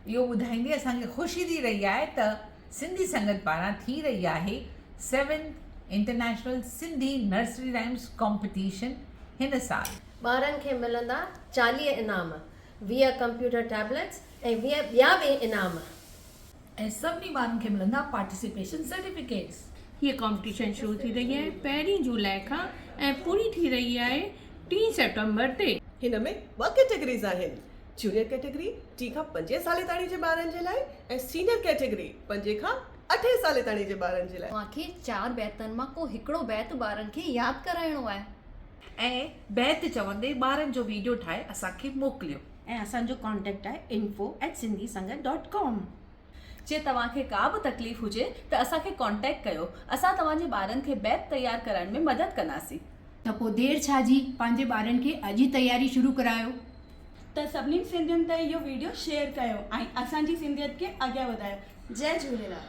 इहो ॿुधाईंदे असांखे ख़ुशी थी रही आहे त सिंधी संगत पारां थी रही आहे 7th international Sindhi nursery rhymes competition हिन साल। ॿारनि खे मिलंदा 40 इनाम, 20 कंप्यूटर टैबलेट्स ऐं 20 ॿिया बि इनाम। ऐं सभिनी ॿारनि खे मिलंदा पार्टिसिपेशन सर्टिफिकेट्स। ये कंपटीशन शुरू थी रही है 1 जुलाई खां ऐं पूरी थी रही आहे 3 सितंबर ते। हिन में 2 कैटेगरीज़ आहिनि, जूनियर कैटेगरी 3 खां 5 साल ताईं जे ॿारनि जे लाइ ऐं सीनियर कैटेगरी 5 खां 8 साल ताईं जे ॿारनि जे लाइ। मूंखे 4 बैतनि मां को हिकिड़ो बैत ॿारनि खे यादि कराइणो आहे ऐं बैत चवंदे ॿारनि जो वीडियो ठाहे असांखे मोकिलियो। ऐं असांजो कॉन्टेक्ट आहे info@sindhisangat.com। जे तव्हांखे का बि तकलीफ़ हुजे त असांखे कॉन्टेक्ट कयो, असां तव्हांजे ॿारनि खे बैत तयारु करण में मदद कंदासीं। त पोइ देरि छा जी, पंहिंजे ॿारनि खे अॼु ई तयारी शुरू करायो। त सभिनी सिंधियुनि ताईं इहो वीडियो शेयर कयो ऐं असांजी सिंधियत खे अॻियां वधायो। जय झूलेलाल।